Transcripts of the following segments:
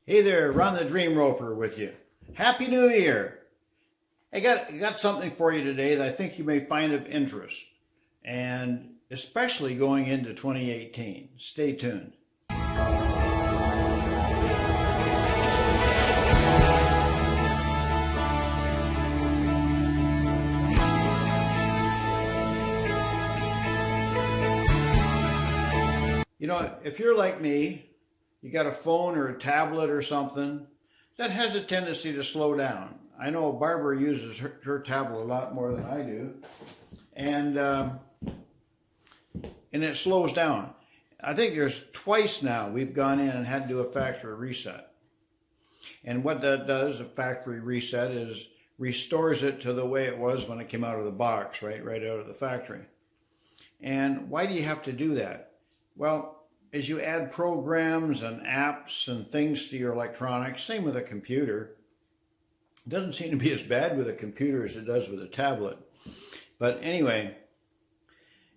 Hey there, Ron the Dream Roper with you. Happy New Year! I got something for you today that I think you may find of interest, and especially going into 2018. Stay tuned. You know, if you're like me, you got a phone or a tablet or something, that has a tendency to slow down. I know Barbara uses her tablet a lot more than I do, and it slows down. I think there's twice now we've gone in and had to do a factory reset. And what that does, a factory reset, is restores it to the way it was when it came out of the box, right out of the factory. And why do you have to do that? Well, as you add programs and apps and things to your electronics, same with a computer. It doesn't seem to be as bad with a computer as it does with a tablet. But anyway,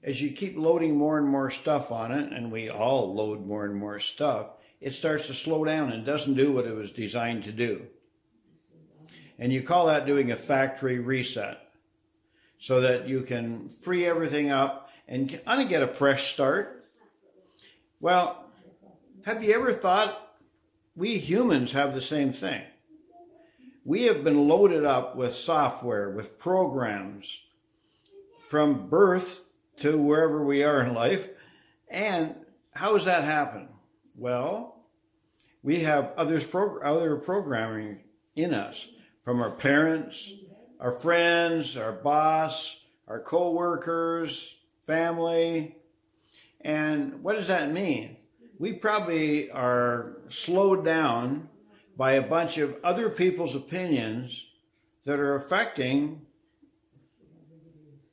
as you keep loading more and more stuff on it, and we all load more and more stuff, it starts to slow down and doesn't do what it was designed to do. And you call that doing a factory reset, so that you can free everything up and get a fresh start. Well, have you ever thought we humans have the same thing? We have been loaded up with software, with programs, from birth to wherever we are in life. And how does that happen? Well, we have other programming in us, from our parents, our friends, our boss, our coworkers, family. And what does that mean? We probably are slowed down by a bunch of other people's opinions that are affecting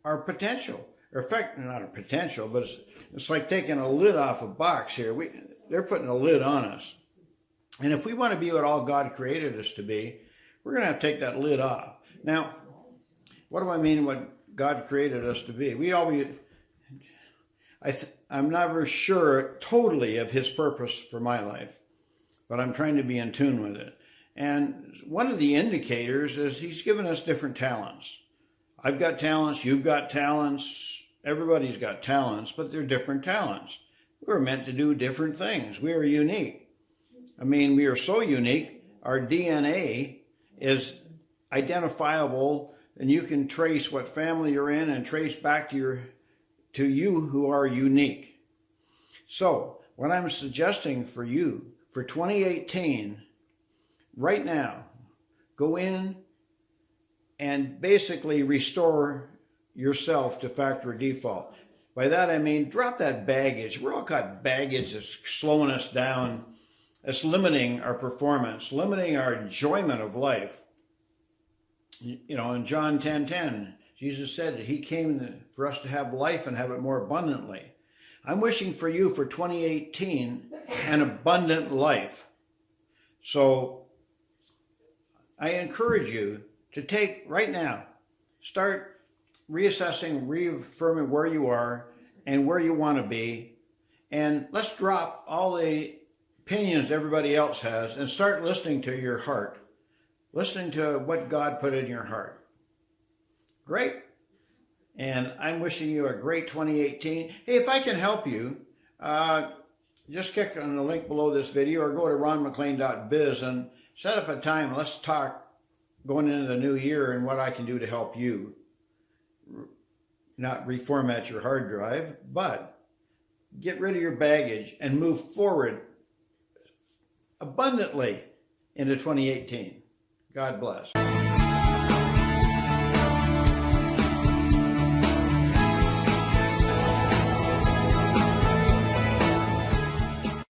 our potential. Not our potential, but it's like taking a lid off a box here. They're putting a lid on us. And if we want to be what all God created us to be, we're going to have to take that lid off. Now, what do I mean what God created us to be? I'm never sure totally of His purpose for my life, but I'm trying to be in tune with it. And one of the indicators is He's given us different talents. I've got talents, you've got talents, everybody's got talents, but they're different talents. We're meant to do different things. We are unique. I mean, we are so unique, our DNA is identifiable, and you can trace what family you're in and trace back to you who are unique. So, what I'm suggesting for you for 2018, right now, go in and basically restore yourself to factory default. By that I mean drop that baggage. We're all got baggage that's slowing us down. It's limiting our performance, limiting our enjoyment of life. You know, in John 10:10, Jesus said that He came for us to have life and have it more abundantly. I'm wishing for you for 2018 an abundant life. So I encourage you to take right now, start reassessing, reaffirming where you are and where you want to be. And let's drop all the opinions everybody else has and start listening to your heart, listening to what God put in your heart. Great. And I'm wishing you a great 2018. Hey, if I can help you, just click on the link below this video or go to ronmclean.biz and set up a time. Let's talk going into the new year and what I can do to help you. Not reformat your hard drive, but get rid of your baggage and move forward abundantly into 2018. God bless.